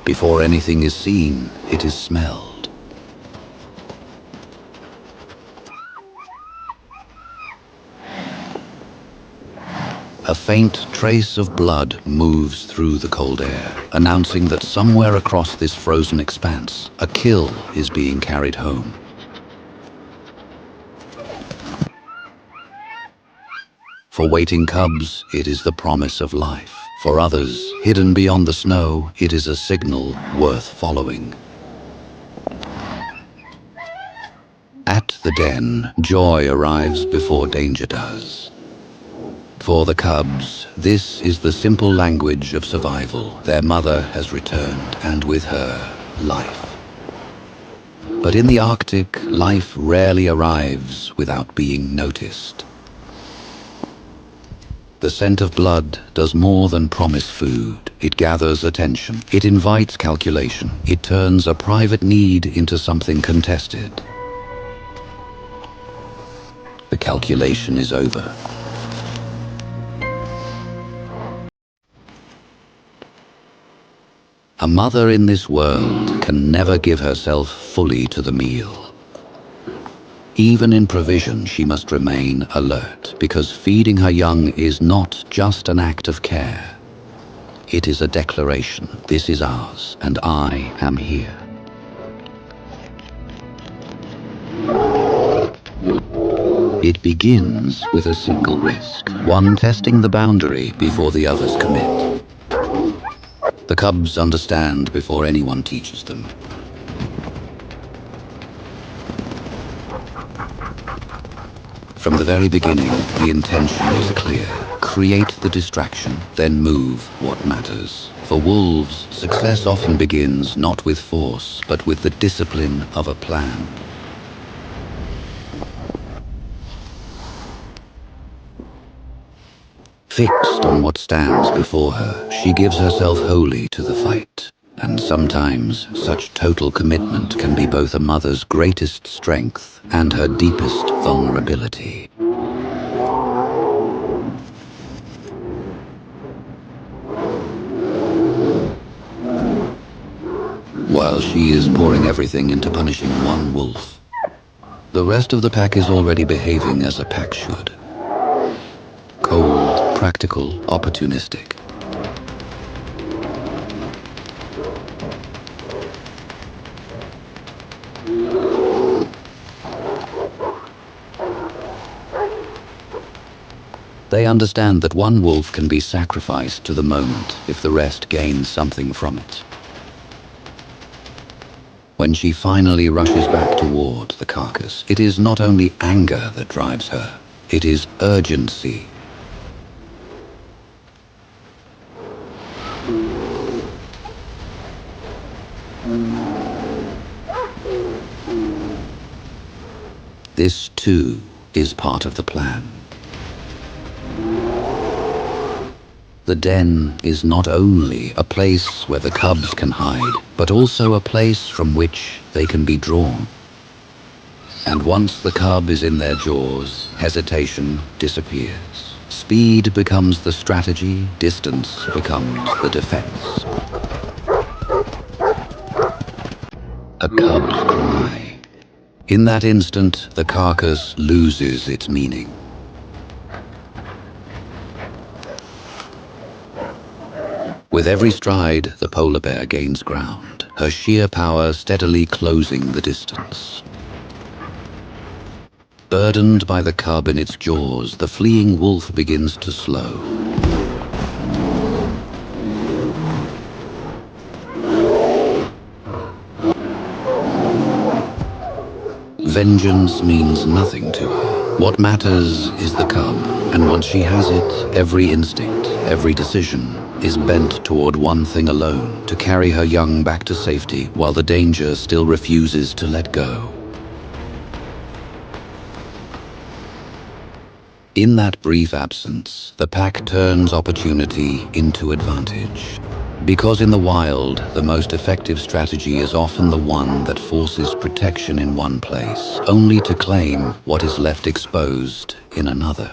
Before anything is seen, it is smelled. A faint trace of blood moves through the cold air, announcing that somewhere across this frozen expanse, a kill is being carried home. For waiting cubs, it is the promise of life. For others, hidden beyond the snow, it is a signal worth following. At the den, joy arrives before danger does. For the cubs, this is the simple language of survival. Their mother has returned, and with her, life. But in the Arctic, life rarely arrives without being noticed. The scent of blood does more than promise food. It gathers attention. It invites calculation. It turns a private need into something contested. The calculation is over. A mother in this world can never give herself fully to the meal. Even in provision, she must remain alert, because feeding her young is not just an act of care. It is a declaration. This is ours, and I am here. It begins with a single risk, one testing the boundary before the others commit. The cubs understand before anyone teaches them. From the very beginning, the intention is clear. Create the distraction, then move what matters. For wolves, success often begins not with force, but with the discipline of a plan. Fixed on what stands before her, she gives herself wholly to the fight. And sometimes, such total commitment can be both a mother's greatest strength and her deepest vulnerability. While she is pouring everything into punishing one wolf, the rest of the pack is already behaving as a pack should. Cold, practical, opportunistic. They understand that one wolf can be sacrificed to the moment if the rest gains something from it. When she finally rushes back toward the carcass, it is not only anger that drives her, it is urgency. This, too, is part of the plan. The den is not only a place where the cubs can hide, but also a place from which they can be drawn. And once the cub is in their jaws, hesitation disappears. Speed becomes the strategy, distance becomes the defense. A cub's cry. In that instant, the carcass loses its meaning. With every stride, the polar bear gains ground, her sheer power steadily closing the distance. Burdened by the cub in its jaws, the fleeing wolf begins to slow. Vengeance means nothing to her. What matters is the cub, and once she has it, every instinct, every decision is bent toward one thing alone, to carry her young back to safety while the danger still refuses to let go. In that brief absence, the pack turns opportunity into advantage. Because in the wild, the most effective strategy is often the one that forces protection in one place, only to claim what is left exposed in another.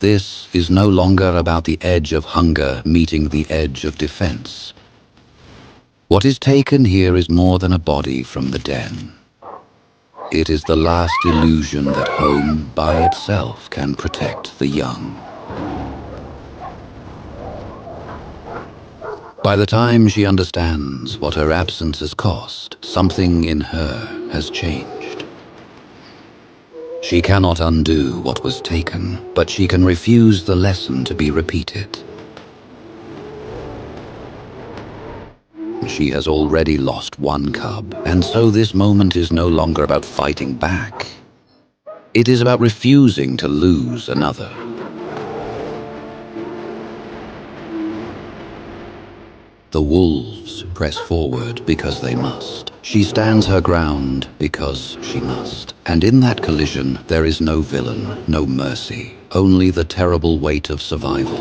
This is no longer about the edge of hunger meeting the edge of defense. What is taken here is more than a body from the den. It is the last illusion that home by itself can protect the young. By the time she understands what her absence has cost, something in her has changed. She cannot undo what was taken, but she can refuse the lesson to be repeated. She has already lost one cub, and so this moment is no longer about fighting back. It is about refusing to lose another. The wolves press forward because they must. She stands her ground because she must. And in that collision, there is no villain, no mercy, only the terrible weight of survival.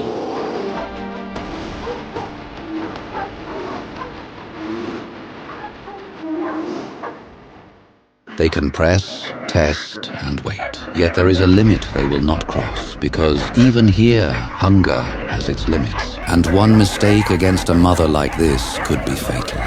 They can press, test, and wait. Yet there is a limit they will not cross, because even here, hunger has its limits. And one mistake against a mother like this could be fatal.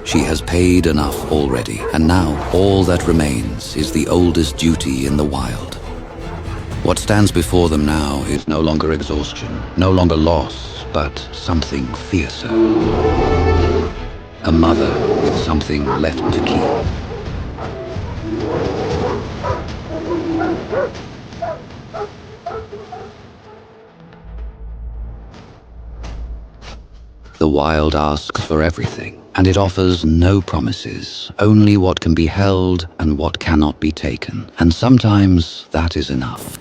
She has paid enough already, and now all that remains is the oldest duty in the wild. What stands before them now is no longer exhaustion, no longer loss, but something fiercer. A mother with something left to keep. The wild asks for everything, and it offers no promises, only what can be held and what cannot be taken. And sometimes that is enough.